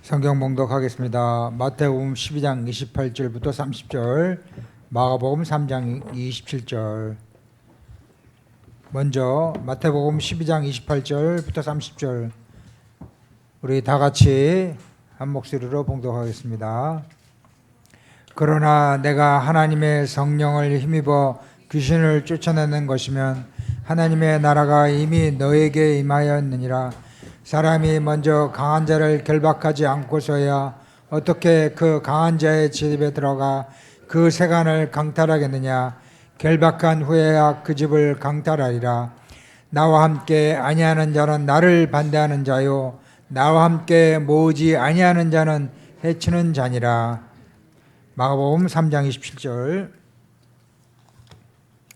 성경 봉독하겠습니다. 마태복음 12장 28절부터 30절, 마가복음 3장 27절. 먼저 마태복음 12장 28절부터 30절 우리 다 같이 한 목소리로 봉독하겠습니다. 그러나 내가 하나님의 성령을 힘입어 귀신을 쫓아내는 것이면 하나님의 나라가 이미 너에게 임하였느니라. 사람이 먼저 강한 자를 결박하지 않고서야 어떻게 그 강한 자의 집에 들어가 그 세간을 강탈하겠느냐. 결박한 후에야 그 집을 강탈하리라. 나와 함께 아니하는 자는 나를 반대하는 자요, 나와 함께 모으지 아니하는 자는 해치는 자니라. 마가복음 3장 27절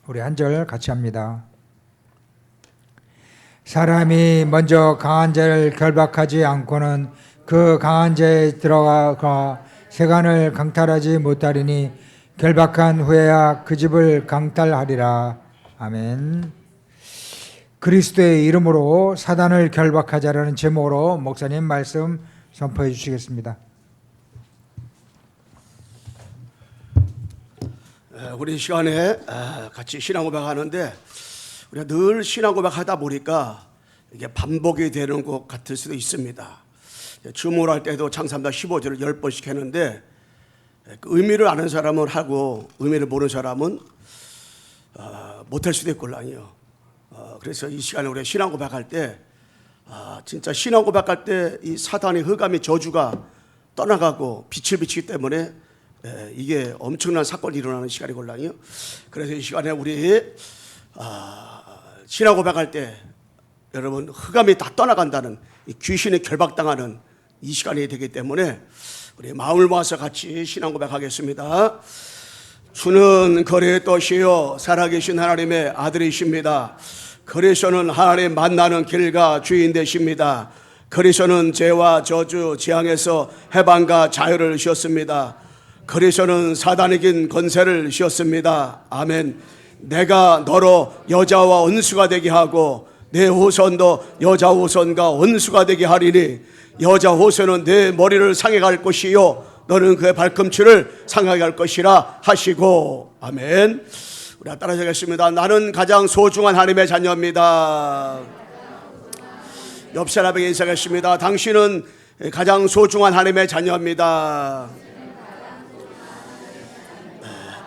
우리 한 절 같이 합니다. 사람이 먼저 강한 자를 결박하지 않고는 그 강한 자에 들어가 세간을 강탈하지 못하리니 결박한 후에야 그 집을 강탈하리라. 아멘. 그리스도의 이름으로 사단을 결박하자라는 제목으로 목사님 말씀 선포해 주시겠습니다. 우리 시간에 같이 신앙 고백하는데 우리가 늘 신앙 고백하다 보니까 이게 반복이 되는 것 같을 수도 있습니다. 주문할 때도 창사입니다 15절을 10번씩 했는데 그 의미를 아는 사람은 하고 의미를 모르는 사람은 못할 수도 있걸랑요. 그래서 이 시간에 우리가 신앙 고백할 때 진짜 신앙 고백할 때 이 사단의 흑암의 저주가 떠나가고 빛을 비치기 때문에 이게 엄청난 사건이 일어나는 시간이걸랑요. 그래서 이 시간에 우리 신앙 고백할 때 여러분 흑암이 다 떠나간다는 이 귀신에 결박당하는 이 시간이 되기 때문에 우리 마음을 모아서 같이 신앙 고백하겠습니다. 주는 거리의 뜻이요 살아계신 하나님의 아들이십니다. 그리스도는 하나님 만나는 길과 주인 되십니다. 그리스도는 죄와 저주 재앙에서 해방과 자유를 주셨습니다. 그리스도는 사단의 긴 권세를 주셨습니다. 아멘. 내가 너로 여자와 원수가 되게 하고 내 후손도 여자 후손과 원수가 되게 하리니 여자 후손은 내 머리를 상하게 할 것이요 너는 그의 발꿈치를 상하게 할 것이라 하시고. 아멘. 우리가 따라서 하겠습니다. 나는 가장 소중한 하나님의 자녀입니다. 옆 사람에게 인사하겠습니다. 당신은 가장 소중한 하나님의 자녀입니다.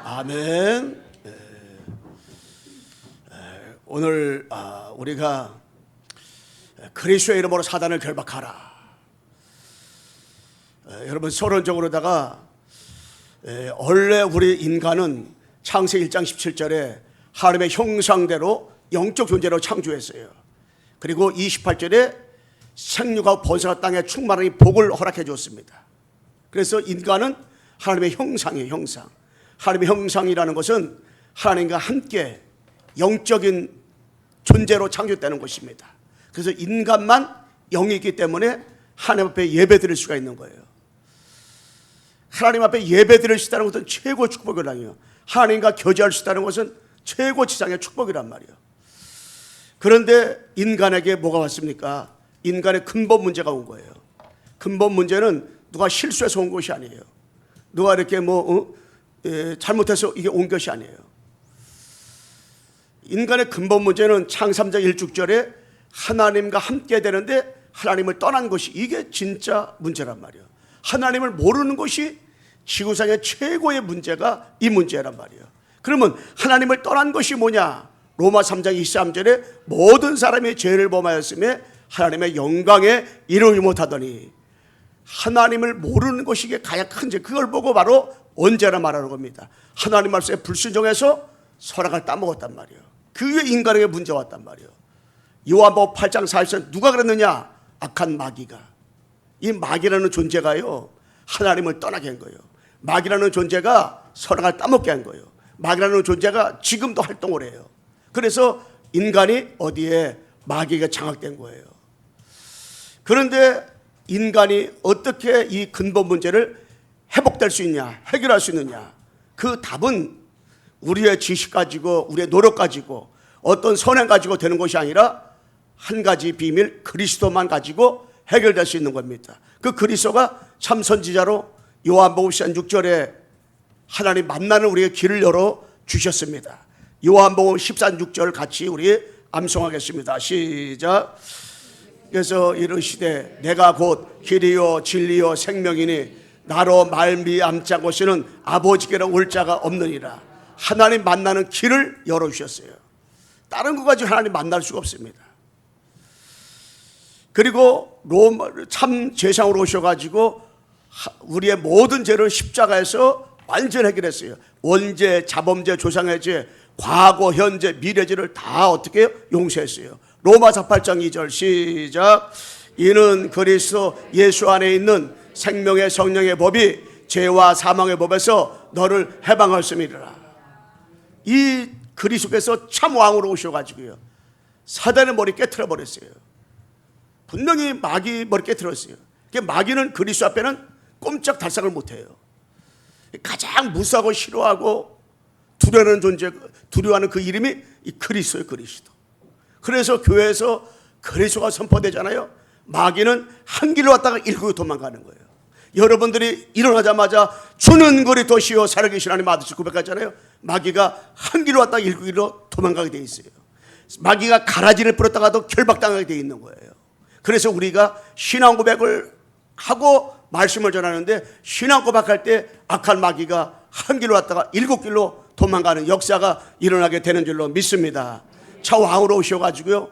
아멘. 오늘 우리가 그리스도의 이름으로 사단을 결박하라. 여러분 서론적으로다가 원래 우리 인간은 창세기 1장 17절에 하나님의 형상대로 영적 존재로 창조했어요. 그리고 28절에 생육하고 번성한 땅에 충만하니 복을 허락해 줬습니다. 그래서 인간은 하나님의 형상이에요. 형상. 하나님의 형상이라는 것은 하나님과 함께 영적인 존재로 창조되는 것입니다. 그래서 인간만 영이 있기 때문에 하나님 앞에 예배 드릴 수가 있는 거예요. 하나님 앞에 예배 드릴 수 있다는 것은 최고 축복이라니요. 하나님과 교제할 수 있다는 것은 최고 지상의 축복이란 말이에요. 그런데 인간에게 뭐가 왔습니까? 인간의 근본 문제가 온 거예요. 근본 문제는 누가 실수해서 온 것이 아니에요. 누가 이렇게 잘못해서 이게 온 것이 아니에요. 인간의 근본 문제는 창 3장 1절에 하나님과 함께 되는데 하나님을 떠난 것이 이게 진짜 문제란 말이에요. 하나님을 모르는 것이 지구상의 최고의 문제가 이 문제란 말이에요. 그러면 하나님을 떠난 것이 뭐냐? 로마 3장 23절에 모든 사람이 죄를 범하였으며 하나님의 영광에 이르지 못하더니 하나님을 모르는 것이 이게 가장 큰 죄. 그걸 보고 바로 언제나 말하는 겁니다. 하나님 말씀에 불순종해서 선악을 따먹었단 말이에요. 그게 인간에게 문제가 왔단 말이에요. 요한복음 8장 40절 누가 그랬느냐? 악한 마귀가. 이 마귀라는 존재가요 하나님을 떠나게 한 거예요. 마귀라는 존재가 선악을 따먹게 한 거예요. 마귀라는 존재가 지금도 활동을 해요. 그래서 인간이 어디에 마귀가 장악된 거예요. 그런데 인간이 어떻게 이 근본 문제를 회복될 수 있냐, 해결할 수 있느냐? 그 답은 우리의 지식 가지고 우리의 노력 가지고 어떤 선행 가지고 되는 것이 아니라 한 가지 비밀 그리스도만 가지고 해결될 수 있는 겁니다. 그 그리스도가 참 선지자로 요한복음 6절에 하나님 만나는 우리의 길을 열어 주셨습니다. 요한복음 6절 같이 우리 암송하겠습니다. 시작. 그래서 이르시되 내가 곧 길이요 진리요 생명이니 나로 말미암지 않고서는 아버지께로 올 자가 없느니라. 하나님 만나는 길을 열어주셨어요. 다른 거 가지고 하나님 만날 수가 없습니다. 그리고 참 제상으로 오셔가지고 우리의 모든 죄를 십자가에서 완전 해결했어요. 원죄, 자범죄, 조상의 죄, 과거, 현재, 미래죄를 다 어떻게 용서했어요. 로마서 8장 2절 시작. 이는 그리스도 예수 안에 있는 생명의 성령의 법이 죄와 사망의 법에서 너를 해방하였음이라. 이 그리스도께서 참 왕으로 오셔가지고요, 사단의 머리 깨트려 버렸어요. 분명히 마귀 머리 깨트렸어요. 마귀는 그리스도 앞에는 꼼짝 달싹을 못해요. 가장 무서워하고 싫어하고 두려워하는 존재, 두려워하는 그 이름이 이 그리스도예요. 그리스도. 그래서 교회에서 그리스도가 선포되잖아요. 마귀는 한 길로 왔다가 일구로 도망가는 거예요. 여러분들이 일어나자마자 주는 그리스도시요 살아계신 하나님 아들을 고백하잖아요. 마귀가 한 길로 왔다가 일구로 도망가게 돼 있어요. 마귀가 가라지를 뿌렸다가도 결박당하게 돼 있는 거예요. 그래서 우리가 신앙 고백을 하고 말씀을 전하는데, 신앙 고백할 때 악한 마귀가 한 길로 왔다가 7길로 도망가는 역사가 일어나게 되는 줄로 믿습니다. 차 왕으로 오셔가지고요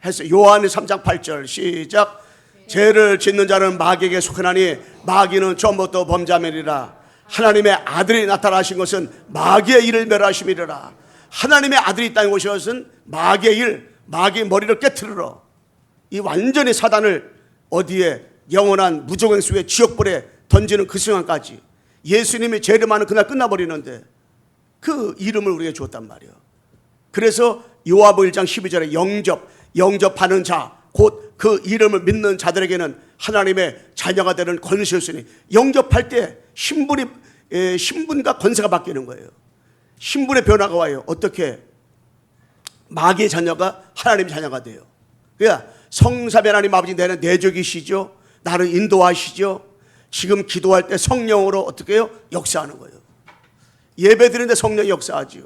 해서 요한의 3장 8절 시작. 죄를 짓는 자는 마귀에게 속하나니 마귀는 처음부터 범자매리라. 하나님의 아들이 나타나신 것은 마귀의 일을 멸하심이라. 하나님의 아들이 이 땅에 오신 것은 마귀의 일, 마귀의 머리를 깨트리러, 이 완전히 사단을 어디에 영원한 무정행수의 지옥불에 던지는 그 순간까지 예수님이 죄를 많은 그날 끝나버리는데 그 이름을 우리에게 주었단 말이에요. 그래서 요한복음 1장 12절에 영접하는 자, 곧 그 이름을 믿는 자들에게는 하나님의 자녀가 되는 권세였으니, 영접할 때 신분과 권세가 바뀌는 거예요. 신분의 변화가 와요. 어떻게? 마귀의 자녀가 하나님의 자녀가 돼요. 그러니까 성삼위 하나님 아버지 내는 내적이시죠. 나를 인도하시죠. 지금 기도할 때 성령으로 어떻게 해요? 역사하는 거예요. 예배 드리는데 성령이 역사하지요.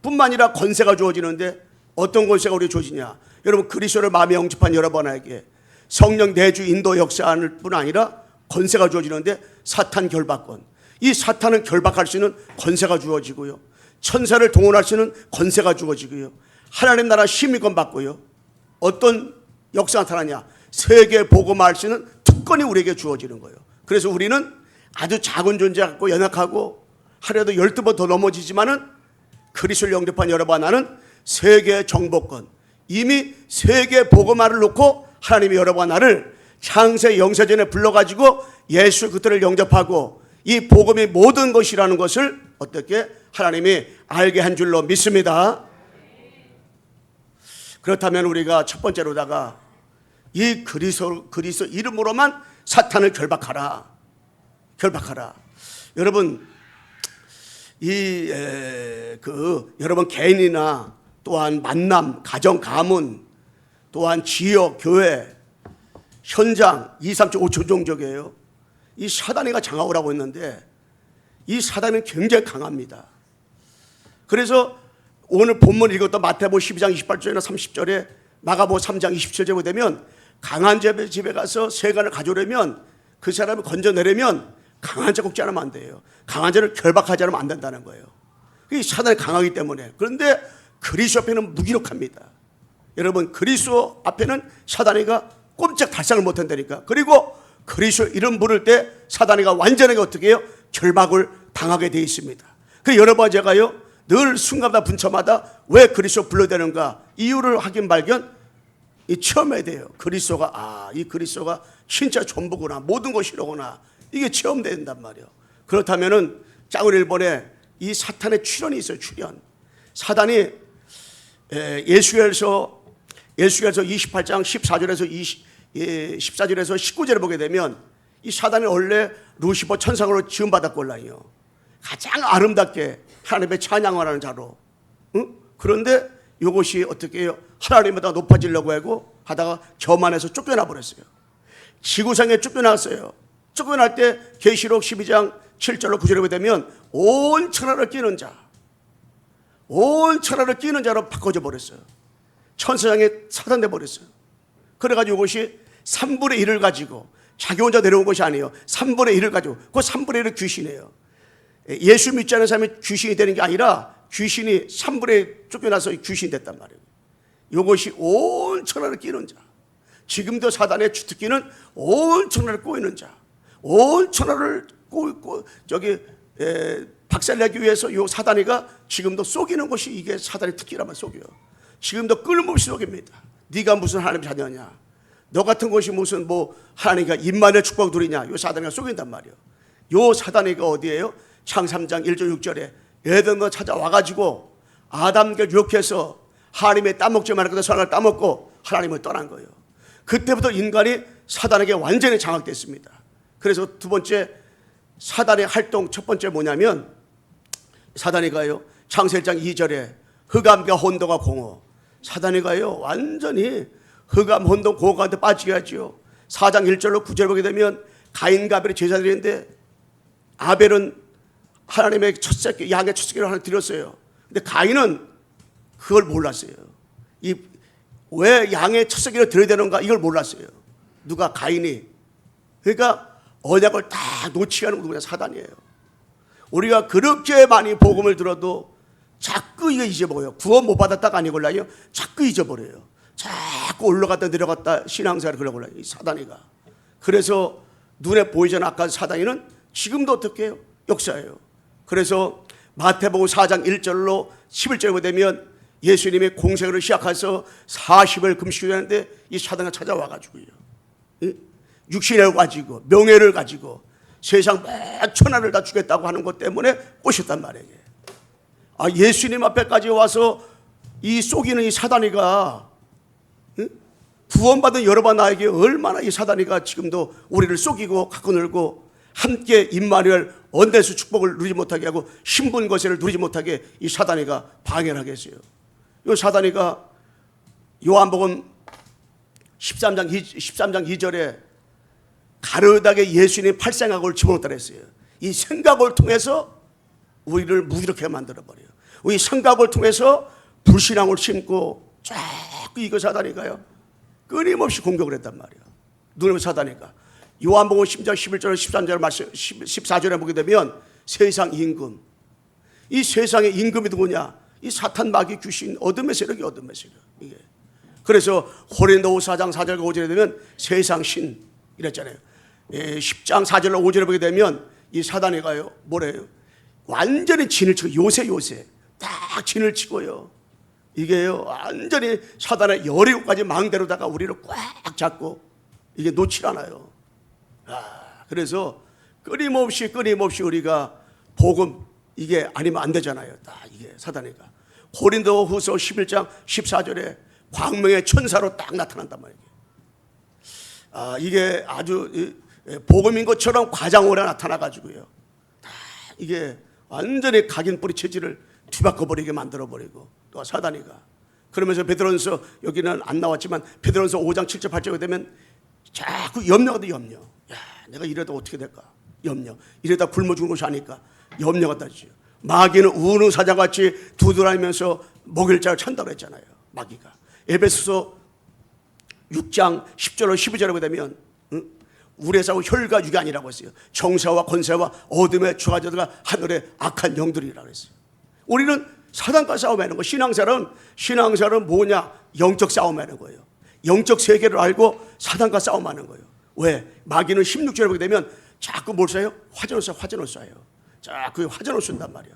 뿐만 아니라 권세가 주어지는데, 어떤 권세가 우리에게 주어지냐? 여러분, 그리스도를 마음에 영접한 여러분에게 성령 내주 인도 역사할 뿐 아니라 권세가 주어지는데, 사탄 결박권, 이 사탄을 결박할 수 있는 권세가 주어지고요, 천사를 동원할 수 있는 권세가 주어지고요, 하나님 나라 심의권 받고요, 어떤 역사가 나타나냐? 세계 복음화할 수 있는 특권이 우리에게 주어지는 거예요. 그래서 우리는 아주 작은 존재 같고 연약하고 하루에도 12번 더 넘어지지만은 그리스도를 영접한 여러분, 나는 세계 정복권, 이미 세계 복음화를 놓고 하나님이 여러분 나를 창세 영세전에 불러가지고 예수 그들을 영접하고 이 복음이 모든 것이라는 것을 어떻게 하나님이 알게 한 줄로 믿습니다. 그렇다면 우리가 첫 번째로다가 이 그리스도 이름으로만 사탄을 결박하라. 여러분, 여러분 개인이나 또한 만남, 가정, 가문, 또한 지역, 교회, 현장 2, 3초, 5초 종족이에요. 이 사단이가 장악을 하고 있는데, 이 사단은 굉장히 강합니다. 그래서 오늘 본문 읽었던 마태복음 12장 28절이나 30절에 마가복음 3장 27절에 보면, 강한 자 집에 가서 세간을 가져오려면, 그 사람을 건져내려면 강한 자 곱지 않으면 안 돼요. 강한 자를 결박하지 않으면 안 된다는 거예요. 이 사단이 강하기 때문에. 그런데 그리스도 앞에는 무기력합니다. 여러분, 그리스도 앞에는 사단이가 꼼짝 달싹을 못한다니까. 그리고 그리스도 이름 부를 때 사단이가 완전하게 어떻게 해요? 결박을 당하게 되어 있습니다. 그 여러분, 제가요 늘 순간마다 분처마다 왜 그리스도 불러야 되는가 이유를 확인 발견 체험해야 돼요. 그리스도가 이 그리스도가 진짜 전부구나, 모든 것이 이러구나, 이게 체험된단 말이에요. 그렇다면은 짱을 일본에 이 사탄의 출현이 있어요. 출현. 사단이 예수께서 28장 14절에서 14절에서 19절을 보게 되면, 이 사단이 원래 루시퍼 천상으로 지음받았걸랑요. 가장 아름답게 하나님의 찬양을 하는 자로. 그런데 이것이 어떻게 해요? 하나님보다 높아지려고 하고 하다가 교만해서 쫓겨나 버렸어요. 지구상에 쫓겨났어요. 쫓겨날 때 계시록 12장 7절로 9절에 보게 되면 온 천하를 끼는 자, 온 천하를 끼는 자로 바꿔져 버렸어요. 천사장에 차단돼 버렸어요. 그래가지고 이것이 3분의 1을 가지고 자기 혼자 내려온 것이 아니에요. 3분의 1을 가지고 그 3분의 1은 귀신이에요. 예수 믿지 않는 사람이 귀신이 되는 게 아니라 귀신이 3분의 1 쫓겨나서 귀신이 됐단 말이에요. 이것이 온 천하를 끼는 자. 지금도 사단의 주특기는 온 천하를 꼬이는 자, 온 천하를 박살내기 위해서 이 사단이가 지금도 속이는 것이 이게 사단의 특기라면 속여요. 지금도 끊임없이 속입니다. 네가 무슨 하나님 자녀냐, 너 같은 것이 무슨 하나님과 임마누엘 축복 누리냐, 이 사단이가 속인단 말이에요. 이 사단이가 어디에요? 창 3장 1절 6절에 에덴으로 찾아와가지고 아담과 유혹해서 하나님의 따먹지 말을 것을 선을 따먹고 하나님을 떠난 거예요. 그때부터 인간이 사단에게 완전히 장악됐습니다. 그래서 두 번째 사단의 활동 첫 번째 뭐냐면, 사단이가요 창세기 1장 2절에 흑암과 혼돈과 공허, 사단이가요 완전히 흑암 혼돈 공허한테 빠지게 하지요. 4장 1절로 9절 보게 되면 가인과 아벨이 제사드리는데 아벨은 하나님의 첫새끼, 양의 첫새끼를 하나 드렸어요. 근데 가인은 그걸 몰랐어요. 왜 양의 첫새끼를 드려야 되는가, 이걸 몰랐어요. 누가? 가인이. 그러니까 언약을 다 놓치게 하는 누구냐? 사단이에요. 우리가 그렇게 많이 복음을 들어도 자꾸 이거 잊어버려요. 구원 못 받았다가 아니걸라요. 자꾸 잊어버려요. 자꾸 올라갔다 내려갔다 신앙생활을 그러고 이 사단이가. 그래서 눈에 보이지 않는 아까 사단이는 지금도 어떻게 해요? 역사예요. 그래서 마태복음 4장 1절로 11절에 되면 예수님이 공생을 시작해서 40일 금식을 하는데 이 사단이 찾아와가지고요, 육신을 가지고 명예를 가지고 세상 몇 천하를 다 주겠다고 하는 것 때문에 꼬셨단 말이에요. 예수님 앞에까지 와서 이 속이는 이 사단이가, 구원받은 여러분 나에게 얼마나 이 사단이가 지금도 우리를 속이고 갖고 놀고 함께 임마누엘 언데스 축복을 누리지 못하게 하고 신분 거세를 누리지 못하게 이 사단이가 방해를 하겠어요. 이 사단이가 요한복음 13장 2절에 가르닥에 예수님 팔생각을 집어넣었다 그랬어요. 이 생각을 통해서 우리를 무기력하게 만들어버려요. 이 생각을 통해서 불신앙을 심고 자꾸 이거 사단이가요 끊임없이 공격을 했단 말이에요. 누구는 사단이가. 요한복음 10장 11절 13절 말씀 14절에 보게 되면 세상 임금, 이 세상의 임금이 누구냐? 이 사탄, 마귀, 귀신, 어둠의 세력이 어둠의 세력. 이게. 그래서 고린도후서 4장 4절 5절에 되면 세상 신 이랬잖아요. 10장 4절로 5절에 보게 되면 이 사단이가요 뭐래요? 완전히 진을 치고 요새 딱 진을 치고요. 이게요 완전히 사단의 여리고까지 망대로다가 우리를 꽉 잡고 이게 놓질 않아요. 그래서 끊임없이 우리가 복음 이게 아니면 안 되잖아요. 다 이게 사단이가. 고린도후서 11장 14절에 광명의 천사로 딱 나타난단 말이에요. 이게 아주 복음인 것처럼 과장으로 나타나가지고요. 다 이게 완전히 각인 뿌리 체질을 뒤바꿔버리게 만들어버리고 또 사단이가. 그러면서 베드로전서 여기는 안 나왔지만 베드로전서 5장 7절 8절에 되면 자꾸 염려가 돼. 염려. 야, 내가 이래도 어떻게 될까? 염려. 이래다 굶어 죽는 것이 아닐까? 염려가 되지요. 마귀는 우는 사자같이 두드러면서 먹일 자를 찬다고 했잖아요. 마귀가. 에베소서 6장 10절로 12절에 보게 되면 우리의 싸움 혈과 육이 아니라고 했어요. 정사와 권세와 어둠의 주가자들과 하늘의 악한 영들이라고 했어요. 우리는 사단과 싸움하는 거. 신앙생활은 뭐냐? 영적 싸움하는 거예요. 영적 세계를 알고 사단과 싸움하는 거예요. 왜? 마귀는 16절에 보게 되면 자꾸 뭘 쏴요? 화전을 쏴요. 자꾸 화전을 쏜단 말이야.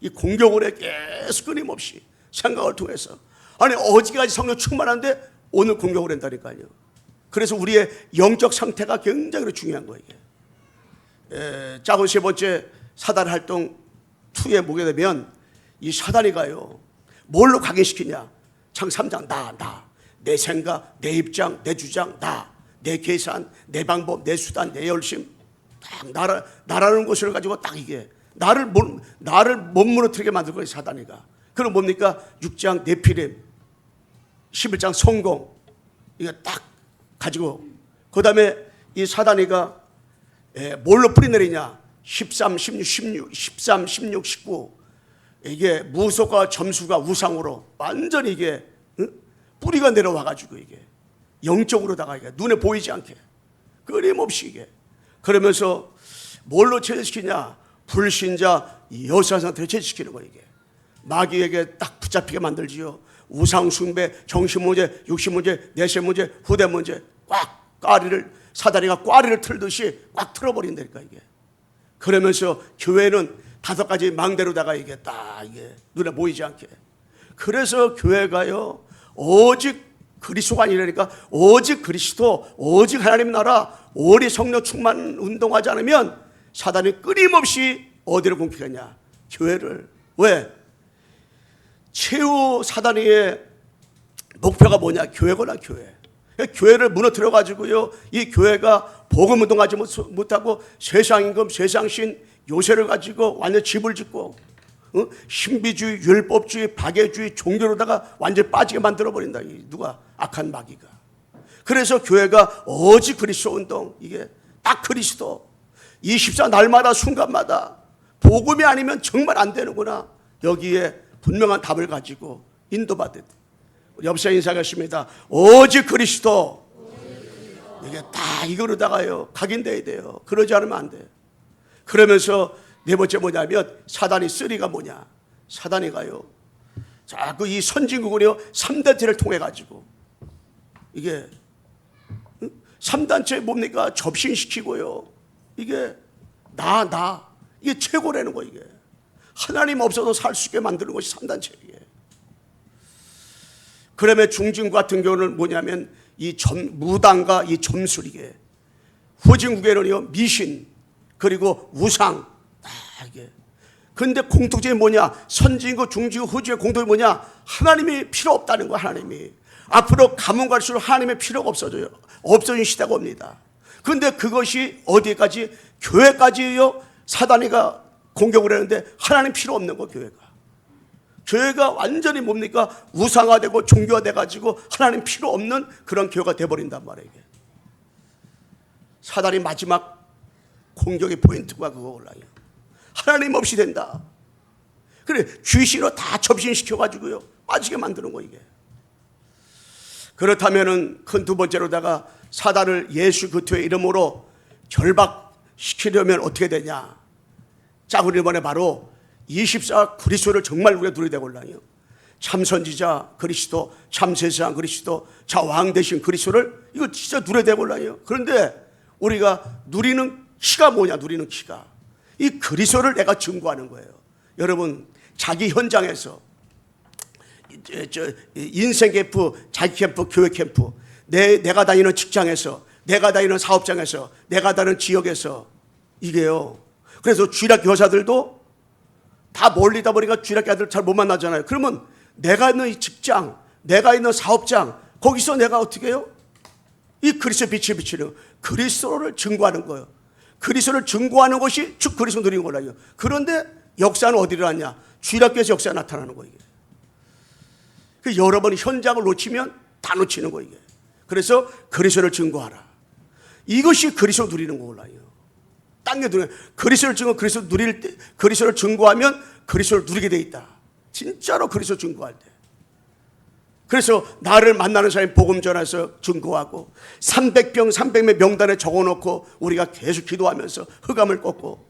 이 공격을 해 계속 끊임없이 생각을 통해서. 아니 어제까지 성령 충만한데 오늘 공격을 한다니까요. 그래서 우리의 영적 상태가 굉장히 중요한 거예요. 작은 세 번째 사단 활동 2에 보게 되면 이 사단이가요 뭘로 각인시키냐? 창 3장 내 생각, 내 입장, 내 주장, 내 계산, 내 방법, 내 수단, 내 열심, 딱 나라는 것을 가지고 딱 이게 나를 못 무너뜨리게 만들 거예요 사단이가. 그럼 뭡니까? 6장 네피림, 11장 성공, 이거 딱 가지고 그 다음에 이 사단이가 뭘로 뿌리내리냐? 13, 16, 19 이게 무속과 점수가 우상으로 완전히 이게 뿌리가 내려와가지고 이게 영적으로다가 이게 눈에 보이지 않게 끊임없이 이게 그러면서 뭘로 체질시키냐? 불신자 여사 상태로 체질시키는 거예요. 이게 마귀에게 딱 붙잡히게 만들지요. 우상 숭배, 정신 문제, 육신 문제, 내세 문제, 후대 문제 꽉 사다리가 꽈리를 틀듯이 꽉 틀어버린다니까 이게. 그러면서 교회는 5가지 망대로다가 이게 딱 이게 눈에 보이지 않게. 그래서 교회가요 오직 그리스도가 아니라니까 오직 그리스도, 오직 하나님 나라, 오리 성령 충만 운동하지 않으면 사단이 끊임없이 어디를 공격하냐? 교회를. 왜? 최후 사단의 목표가 뭐냐? 교회거나 교회. 교회를 무너뜨려 가지고요 이 교회가 복음 운동하지 못하고 세상임금, 세상신 요새를 가지고 완전 집을 짓고 신비주의, 율법주의, 박애주의, 종교로다가 완전 빠지게 만들어 버린다. 누가? 악한 마귀가. 그래서 교회가 오직 그리스도 운동, 이게 딱 그리스도 24 날마다 순간마다 복음이 아니면 정말 안 되는구나. 여기에 분명한 답을 가지고 인도받은 우리 옆사 인사하겠습니다. 오직 그리스도. 이게 다 이거로다가요 각인돼야 돼요. 그러지 않으면 안 돼요. 그러면서 네 번째 뭐냐면 사단이 쓰리가 뭐냐? 사단이가요 자꾸 이 선진국을요 3단체를 통해 가지고 이게 3단체 뭡니까? 접신시키고요 이게 이게 최고라는 거. 이게 하나님 없어도 살 수 있게 만드는 것이 3단체예요. 그러면 중진 같은 경우는 뭐냐면 이 무당과 이 점술, 이게 후진국에는요 미신 그리고 우상 이게. 근데 공통점이 뭐냐? 선진국, 중진국, 후진국의 공통점이 뭐냐? 하나님이 필요 없다는 거야. 하나님이 앞으로 가면 갈수록 하나님의 필요가 없어져요. 없어진 시대가 옵니다. 그런데 그것이 어디까지? 교회까지요 사단이가 공격을 했는데 하나님 필요 없는 거. 교회가 완전히 뭡니까? 우상화되고 종교화돼 가지고 하나님 필요 없는 그런 교회가 돼버린단 말이에요. 이게. 사단이 마지막 공격의 포인트가 그거 올라요. 하나님 없이 된다. 그래 귀신으로 다 접신시켜가지고요 빠지게 만드는 거. 이게. 그렇다면은 큰 두 번째로다가 사단을 예수 그리스도의 이름으로 결박시키려면 어떻게 되냐? 자, 우리 이번에 바로 24 그리스도를 정말 우리가 누려야 되거든요. 참 선지자 그리스도, 참 세상 그리스도, 자 왕 대신 그리스도를 이거 진짜 누려야 되거든요. 그런데 우리가 누리는 키가 뭐냐? 누리는 키가 이 그리스도를 내가 증거하는 거예요. 여러분 자기 현장에서 인생 캠프, 자기 캠프, 교회 캠프, 내가 다니는 직장에서, 내가 다니는 사업장에서, 내가 다니는 지역에서 이게요. 그래서 주일학 교사들도 다 멀리다 보니까 주일학 교사들 잘 못 만나잖아요. 그러면 내가 있는 이 직장, 내가 있는 사업장 거기서 내가 어떻게 해요? 이 그리스도의 빛을 비치는 그리스도를 증거하는 거예요. 그리스도를 증거하는 것이 즉 그리스도 누리는 거라요. 그런데 역사는 어디로 왔냐? 주일학교에서 역사가 나타나는 거예요. 그 여러 번 현장을 놓치면 다 놓치는 거예요. 그래서 그리스도를 증거하라. 이것이 그리스도 누리는 거라요. 딴 게 누리는 그리스도를 증거, 그리스도 누릴 때, 그리스도를 증거하면 그리스도를 누리게 돼 있다. 진짜로 그리스도 증거할 때. 그래서 나를 만나는 사람이 복음 전해서 증거하고 300명 명단에 적어놓고 우리가 계속 기도하면서 흑암을 꺾고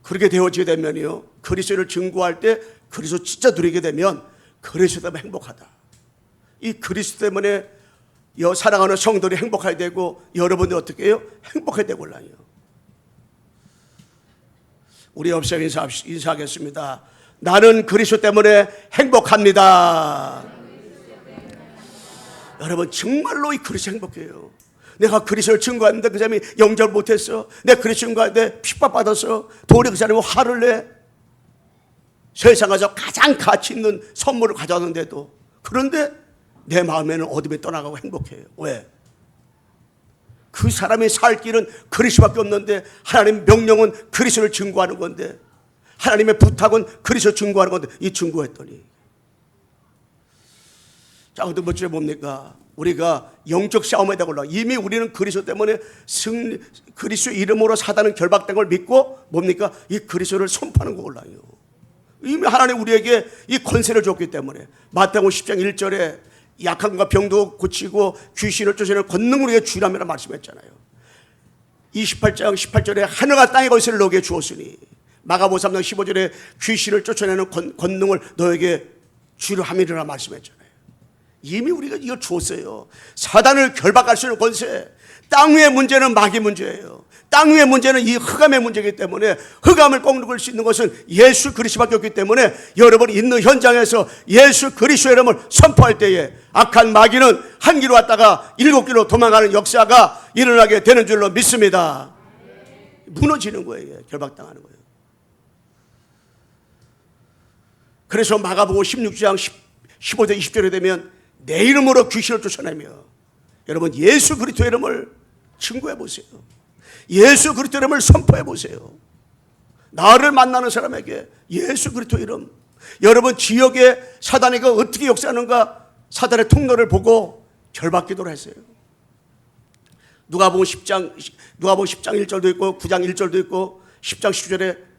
그렇게 되어지게 되면요 그리스도를 증거할 때 그리스도 진짜 누리게 되면 그리스도 때문에 행복하다. 이 그리스도 때문에 사랑하는 성도들이 행복해야 되고 여러분들 어떻게 해요? 행복해야 되고라요. 우리 옆에 인사하겠습니다. 나는 그리스도 때문에 행복합니다. 여러분 정말로 이 그리스도 행복해요. 내가 그리스도를 증거하는데 그 사람이 영접을 못했어. 내가 그리스도 증거하는데 핍박받았어. 도리어 그 사람이 화를 내. 세상에서 가장 가치 있는 선물을 가져왔는데도. 그런데 내 마음에는 어둠에 떠나가고 행복해요. 왜? 그 사람이 살 길은 그리스도밖에 없는데 하나님 명령은 그리스도를 증거하는 건데 하나님의 부탁은 그리스도 증거하는 건데 이 증거했더니 자, 두 번째 뭡니까? 우리가 영적 싸움에 대고 올라. 이미 우리는 그리스도 때문에 그리스도 이름으로 사단은 결박된 걸 믿고 뭡니까? 이 그리스도를 선포하는 거 올라요. 이미 하나님 우리에게 이 권세를 줬기 때문에 마태복음 10장 1절에 약한과 병도 고치고 귀신을 쫓아내는 권능을 우리에게 주라며 말씀했잖아요. 28장 18절에 하늘과 땅의 권세를 너에게 주었으니 마가복음 3장 15절에 귀신을 쫓아내는 권능을 너에게 주려 함이라 말씀했잖아요. 이미 우리가 이걸 주었어요. 사단을 결박할 수 있는 권세. 땅 위의 문제는 마귀 문제예요. 땅 위의 문제는 이 흑암의 문제이기 때문에 흑암을 꺾을 수 있는 것은 예수 그리스도밖에 없기 때문에 여러분이 있는 현장에서 예수 그리스도의 이름을 선포할 때에 악한 마귀는 한 길로 왔다가 7길로 도망가는 역사가 일어나게 되는 줄로 믿습니다. 무너지는 거예요. 결박당하는 거예요. 그래서 마가복음 16장 15절 20절에 되면 내 이름으로 귀신을 쫓아내며 여러분 예수 그리스도의 이름을 증거해 보세요. 예수 그리스도의 이름을 선포해 보세요. 나를 만나는 사람에게 예수 그리스도의 이름. 여러분 지역에 사단이 어떻게 역사하는가 사단의 통로를 보고 결박기도를 했어요. 누가복음 10장 1절도 있고 9장 1절도 있고 10장 10절에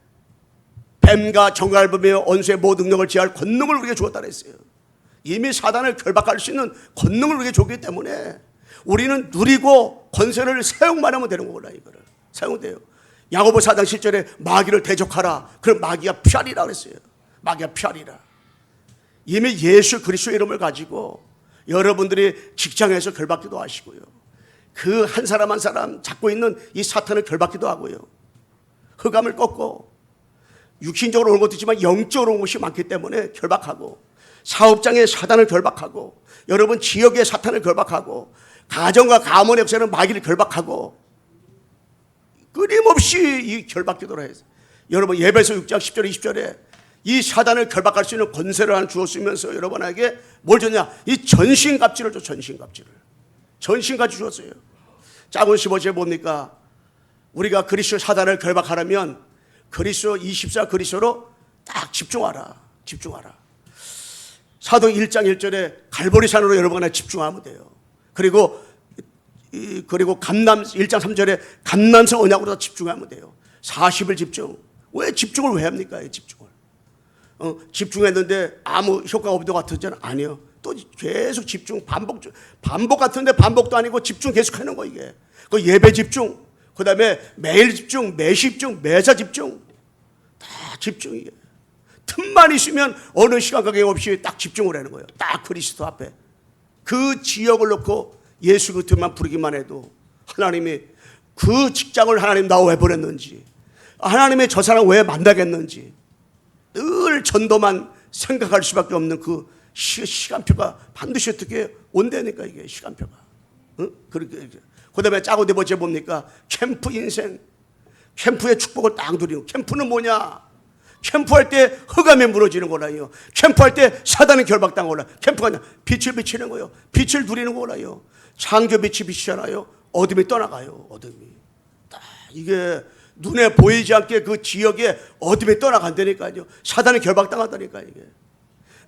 뱀과 정갈을 보며 원수의 모든 능력을 제할 권능을 우리에게 주었다 그랬어요. 이미 사단을 결박할 수 있는 권능을 우리에게 줬기 때문에 우리는 누리고 권세를 사용만 하면 되는 거구나. 이거를 사용돼요. 야고보서 4장 7절에 마귀를 대적하라. 그럼 마귀가 피하리라 그랬어요. 마귀가 피하리라. 이미 예수 그리스도의 이름을 가지고 여러분들이 직장에서 결박기도 하시고요. 그 한 사람 한 사람 잡고 있는 이 사탄을 결박기도 하고요. 흑암을 꺾고 육신적으로 온 것도 있지만 영적으로 온 것이 많기 때문에 결박하고 사업장에 사단을 결박하고 여러분 지역의 사탄을 결박하고 가정과 가문의 역사는 마귀를 결박하고 끊임없이 이 결박기도를 해서 여러분 예배서 6장 10절 20절에 이 사단을 결박할 수 있는 권세를 하나 주었으면서 여러분에게 뭘 줬냐? 이 전신갑주를 줘. 전신갑주 주었어요. 작은 15절에 뭡니까? 우리가 그리스도 사단을 결박하려면 그리스도 24 그리스도로 딱 집중하라. 사도 1장 1절에 갈보리산으로 여러분에 집중하면 돼요. 그리고 감남 1장 3절에 감남성 언약으로 집중하면 돼요. 40일 집중. 왜 집중을 왜 합니까? 집중을. 집중했는데 아무 효과가 없는 것 같은지는 아니에요. 또 계속 집중, 반복 같은데 반복도 아니고 집중 계속 하는 거 이게. 그 예배 집중, 그 다음에 매일 집중, 매시 집중, 매사 집중. 다 집중이에요. 틈만 있으면 어느 시간 가격 없이 딱 집중을 하는 거예요. 딱 그리스도 앞에. 그 지역을 놓고 예수 그리스도만 부르기만 해도 하나님이 그 직장을 하나님 나 왜 보냈는지, 하나님의 저 사람 왜 만나겠는지 늘 전도만 생각할 수밖에 없는 그 시간표가 반드시 어떻게 온다니까 이게 시간표가. 그렇게. 그 다음에 짜고 네 번째 뭡니까? 캠프 인생. 캠프의 축복을 딱 누리는. 캠프는 뭐냐? 캠프할 때 흑암에 무너지는 거라요. 캠프할 때 사단이 결박당한 거라. 캠프가 아니라 빛을 비치는 거예요. 빛을 누리는 거라요. 창조 빛이 비치잖아요. 어둠이 떠나가요. 어둠이. 이게 눈에 보이지 않게 그 지역에 어둠이 떠나간다니까요. 사단이 결박당한다니까 이게.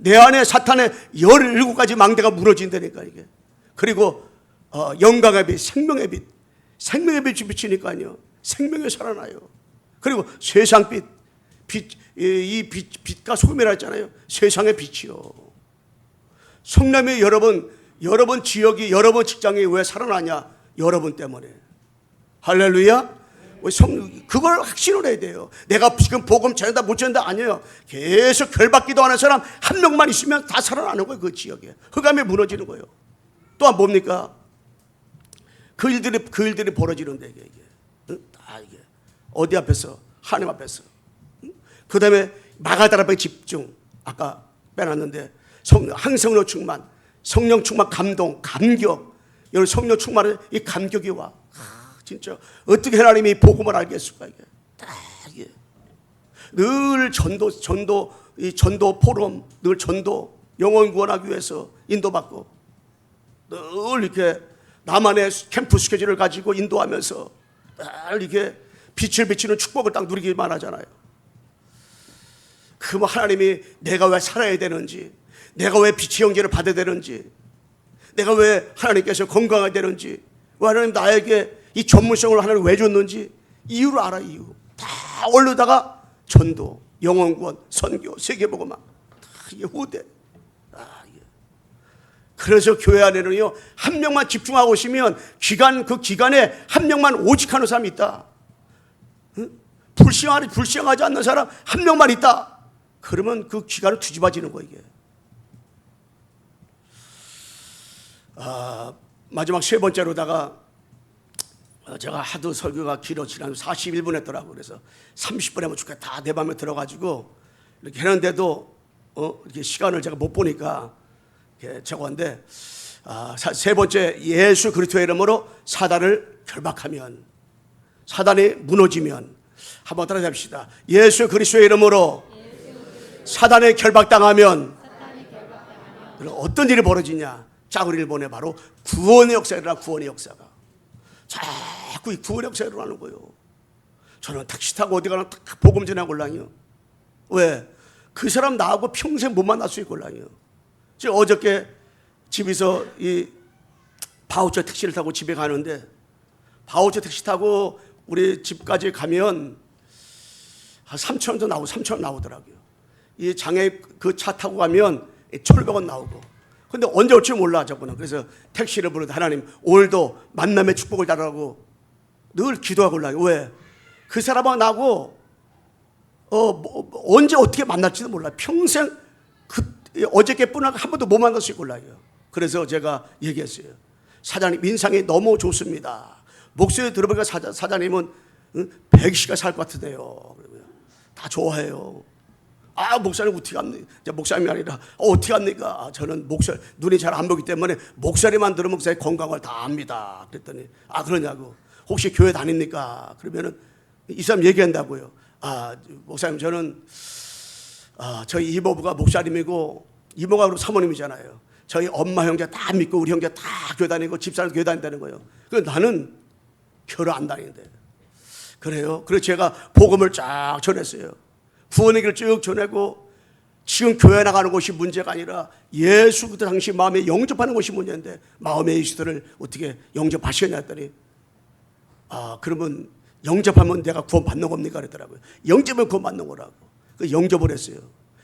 내 안에 사탄의 17가지 망대가 무너진다니까 이게. 그리고 영광의 빛, 생명의 빛이 비치니까요. 생명이 살아나요. 그리고 세상 빛, 이 빛과 소금이라 했잖아요. 세상의 빛이요. 성남의 여러분 지역이, 여러분 직장이 왜 살아나냐? 여러분 때문에. 할렐루야. 그걸 확신을 해야 돼요. 내가 지금 복음 전한다 못 전한다 아니에요. 계속 결박기도 하는 사람 한 명만 있으면 다 살아나는 거예요. 그 지역에. 흑암에 무너지는 거예요. 또한 뭡니까? 그 일들이 벌어지는데 이게. 다 이게. 어디 앞에서? 하나님 앞에서. 그 다음에 마가다라 앞에 집중. 아까 빼놨는데 항성로 충만, 성령 충만, 감동, 감격. 여러분 성령 충만은 이 감격이 와. 진짜 어떻게 하나님이 복음을 알겠을까 이게. 이게. 늘 전도 포럼, 늘 전도 영혼 구원하기 위해서 인도받고 늘 이렇게 나만의 캠프 스케줄을 가지고 인도하면서 늘 이렇게 빛을 비치는 축복을 딱 누리기만 하잖아요. 하나님이 내가 왜 살아야 되는지, 내가 왜 빛의 영계를 받아야 되는지, 내가 왜 하나님께서 건강하게 되는지, 왜 하나님 나에게 이 전문성을 하나님 왜 줬는지 이유를 알아. 이유 다 올르다가 전도, 영혼구원, 선교, 세계복음화 다 이게 후대. 그래서 교회 안에는요, 한 명만 집중하고 오시면 그 기간에 한 명만 오직하는 사람이 있다. 응? 불쌍하지 않는 사람 한 명만 있다. 그러면 그 기간은 뒤집어지는 거예요, 이게. 마지막 세 번째로다가 제가 하도 설교가 길어지면 41분 했더라고요. 그래서 30분 하면 죽겠다. 내 맘에 들어가지고 이렇게 했는데도 이렇게 시간을 제가 못 보니까 이렇게 적었는데, 세 번째, 예수 그리스도의 이름으로 사단을 결박하면, 사단이 무너지면, 한번 따라 합시다. 예수 그리스도의 이름으로 사단에 결박당하면 어떤 일이 벌어지냐? 짜그리를 보내 바로 구원의 역사가 일어나. 구원의 역사가 자꾸 이 구원의 역사가 일어나는 거예요. 저는 택시 타고 어디 가나 딱 복음 전하고 올라요. 왜? 그 사람 나하고 평생 못 만날 수 있걸랑요. 제가 어저께 집에서 이 바우처 택시를 타고 집에 가는데, 바우처 택시 타고 우리 집까지 가면 한 3,000원 나오고 3,000원 나오더라고요. 이 장애 그 차 타고 가면 1,100원 나오고. 근데 언제 올지 몰라 저분은. 그래서 택시를 부르다 하나님 오늘도 만남의 축복을 달라고 늘 기도하고 올라요. 왜? 그 사람하고 나하고 언제 어떻게 만날지도 몰라. 평생 어저께뿐 한 번도 못 만날 수 있을걸요. 그래서 제가 얘기했어요. 사장님 인상이 너무 좋습니다. 목소리 들어보니까 사장님은 100시가 살 것 같은데요. 다 좋아해요. 목사님 어떻게 합니까? 목사님이 아니라 어떻게 합니까? 저는 눈이 잘 안 보기 때문에 목소리만 들으면 목사님 건강을 다 압니다. 그랬더니 그러냐고. 혹시 교회 다닙니까? 그러면은 이 사람 얘기한다고요. 목사님 저는 저희 이모부가 목사님이고 이모가 그리고 사모님이잖아요. 저희 엄마 형제 다 믿고 우리 형제 다 교회 다니고 집사람 교회 다닌다는 거예요. 그래서 나는 교회 안 다니는데. 그래요. 그래서 제가 복음을 쫙 전했어요. 구원의 길을 쭉 전하고, 지금 교회 나가는 것이 문제가 아니라 예수 그때 당시 마음에 영접하는 것이 문제인데 마음의 예수들을 어떻게 영접하시겠냐 했더니 그러면 영접하면 내가 구원 받는 겁니까? 그랬더라고요. 영접하면 구원 받는 거라고. 그 영접을 했어요.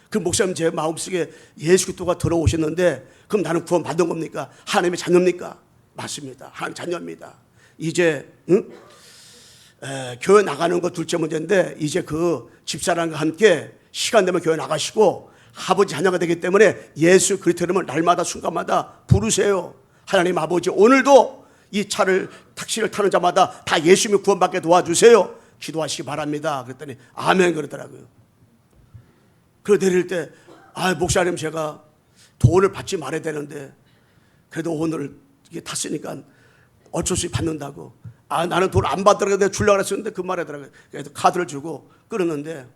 그 목사님 제 마음속에 예수 그리스도가 들어오셨는데 그럼 나는 구원 받는 겁니까? 하나님의 자녀입니까? 맞습니다. 하나님 자녀입니다. 이제 교회 나가는 거 둘째 문제인데 이제 그 집사람과 함께 시간 되면 교회 나가시고 아버지 자녀가 되기 때문에 예수 그리스도 이름을 날마다 순간마다 부르세요. 하나님 아버지 오늘도 이 택시를 타는 자마다 다 예수님이 구원받게 도와주세요. 기도하시기 바랍니다. 그랬더니 아멘 그러더라고요. 그리고 내릴 때 목사님 제가 돈을 받지 말아야 되는데 그래도 오늘 이게 탔으니까 어쩔 수 없이 받는다고. 나는 돈 안 받더라도 내가 주려고 했었는데 그 말하더라고요. 그래서 카드를 주고 끊었는데,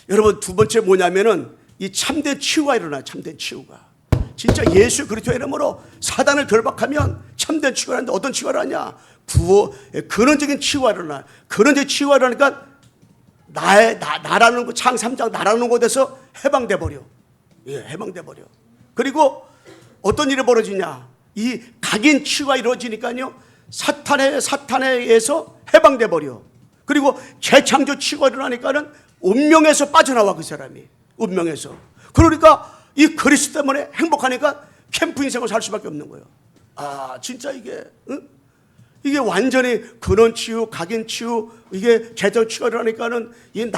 여러분 두 번째 뭐냐면은 이 참된 치유가 일어나요. 참된 치유가. 진짜 예수 그리스도의 이름으로 사단을 결박하면 참된 치유가 일어나는데 어떤 치유가 일어나냐? 근원적인 치유가 일어나요. 근원적인 치유가 일어나니까 나라는 거, 창 3장 나라는 곳에서 해방돼 버려. 해방돼 버려. 그리고 어떤 일이 벌어지냐? 이 각인 치유가 이루어지니까요. 사탄에 의해서 해방돼 버려. 그리고 재창조 치유가 일어나니까는 운명에서 빠져나와 그 사람이. 운명에서. 그러니까 이 그리스도 때문에 행복하니까 캠프 인생을 살 수밖에 없는 거예요. 진짜 이게 이게 완전히 근원 치유, 각인 치유, 이게 재정 치유가 일어나니까는 이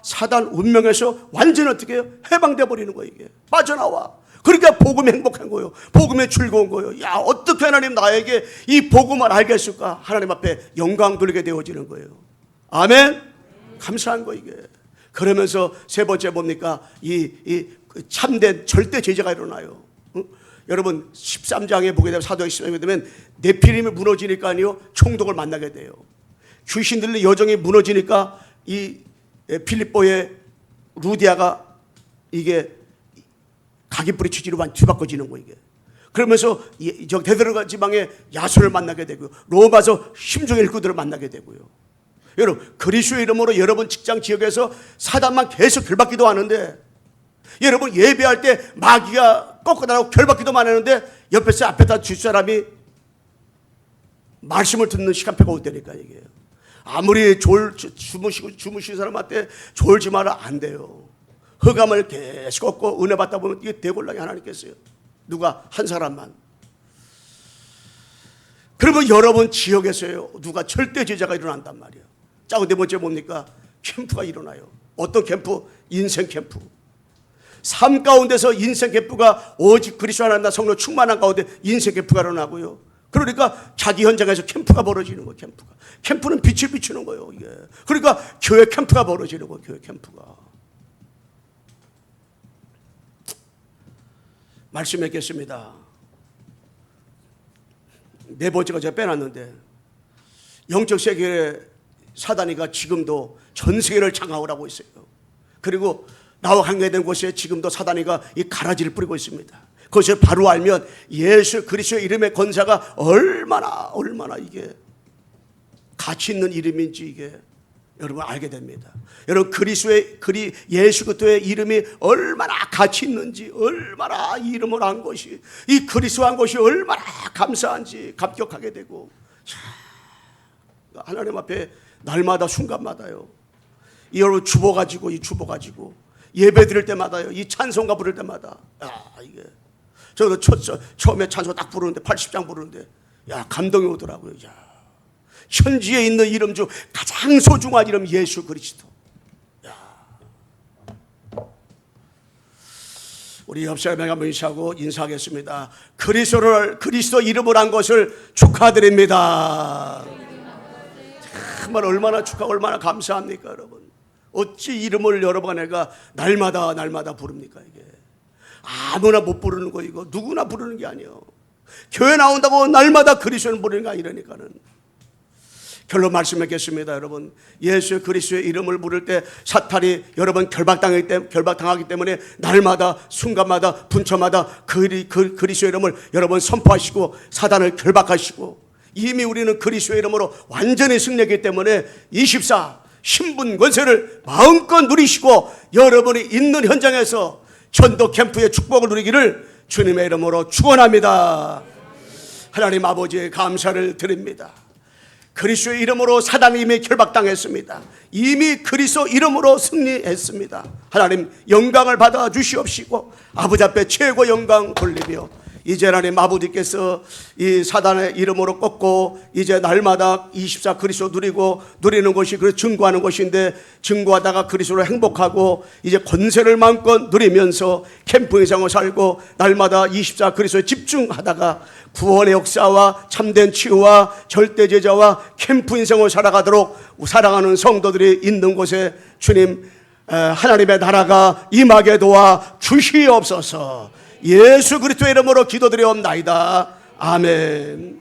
사단 운명에서 완전히 어떻게 해요? 해방돼 버리는 거예요. 이게 빠져나와. 그러니까 복음이 행복한 거예요. 복음에 즐거운 거예요. 어떻게 하나님 나에게 이 복음을 알게 했을까? 하나님 앞에 영광 돌리게 되어지는 거예요. 아멘. 감사한 거 이게. 그러면서 세 번째 뭡니까? 이 참된 절대 제재가 일어나요. 여러분 13장에 보게 되면 사도행 13장에 되면 네피림이 무너지니까요 총독을 만나게 돼요. 귀신들의 여정이 무너지니까 이 필립보의 루디아가 이게 각인뿌리 취지로 뒤바꿔지는 거 이게. 그러면서 저 데드르가 지방의 야손을 만나게 되고요. 로마서 심중의 일꾼들을 만나게 되고요. 여러분 그리스도의 이름으로 여러분 직장 지역에서 사단만 계속 결박기도 하는데, 여러분 예배할 때 마귀가 꺾고 나가고 결박기도만 했는데 옆에서 앞에다 줄 사람이 말씀을 듣는 시간표가 온다니까 이게. 아무리 주무시는 사람한테 졸지 마라 안 돼요. 흑암을 계속 걷고 은혜 받다 보면 이게 대곤란이 하나님께서요. 누가 한 사람만. 그러면 여러분 지역에서요 누가 절대 제자가 일어난단 말이에요. 자, 네 번째 뭡니까? 캠프가 일어나요. 어떤 캠프? 인생 캠프. 삶 가운데서 인생 캠프가 오직 그리스도 하나님 성령 충만한 가운데 인생 캠프가 일어나고요. 그러니까 자기 현장에서 캠프가 벌어지는 거예요. 캠프는 빛을 비추는 거예요. 이게. 그러니까 교회 캠프가 벌어지는 거예요. 교회 캠프가. 말씀했겠습니다. 네 번째가 제가 빼놨는데 영적 세계의 사단이가 지금도 전 세계를 장악을 하고 있어요. 그리고 나와 관계된 곳에 지금도 사단이가 이 가라지를 뿌리고 있습니다. 그것을 바로 알면 예수 그리스도의 이름의 권세가 얼마나 이게 가치 있는 이름인지 이게 여러분 알게 됩니다. 여러분 예수 그리스도의 이름이 얼마나 가치 있는지, 얼마나 이 이름을 한 것이, 이 그리스도 한 것이 얼마나 감사한지 감격하게 되고, 하나님 앞에 날마다 순간마다요. 이 여러분 주보 가지고 예배 드릴 때마다요. 이 찬송가 부를 때마다 이게 저도 처음에 찬송 딱 부르는데 80장 부르는데 감동이 오더라고요. 천지에 있는 이름 중 가장 소중한 이름 예수 그리스도. 우리 옆 사람에게 한번 인사하고 인사하겠습니다. 그리스도 이름을 한 것을 축하드립니다. 정말 얼마나 얼마나 감사합니까, 여러분. 어찌 이름을 여러분 내가 날마다 부릅니까 이게. 아무나 못 부르는 거 이거 누구나 부르는 게 아니에요. 교회 나온다고 날마다 그리스도를 부르는 게 아니라니까는. 결론 말씀하겠습니다. 여러분, 예수 그리스도의 이름을 부를 때 사탄이 여러분 결박당하기 때문에 날마다 순간마다 분초마다 그리스도의 이름을 여러분 선포하시고 사단을 결박하시고, 이미 우리는 그리스도의 이름으로 완전히 승리했기 때문에 24 신분 권세를 마음껏 누리시고 여러분이 있는 현장에서 전도 캠프의 축복을 누리기를 주님의 이름으로 축원합니다. 하나님 아버지의 감사를 드립니다. 그리스도의 이름으로 사단이 이미 결박당했습니다. 이미 그리스도 이름으로 승리했습니다. 하나님 영광을 받아 주시옵시고 아버지 앞에 최고 영광 돌리며, 이제 하나님 아버지께서 이 사단의 이름으로 꺾고 이제 날마다 24 그리스도 누리는 것이 그 증거하는 것인데, 증거하다가 그리스도로 행복하고 이제 권세를 마음껏 누리면서 캠프 인생을 살고 날마다 24 그리스도에 집중하다가 구원의 역사와 참된 치유와 절대 제자와 캠프 인생을 살아가도록 사랑하는 성도들이 있는 곳에 주님 하나님의 나라가 임하게 도와 주시옵소서. 예수 그리스도의 이름으로 기도드리옵나이다. 아멘.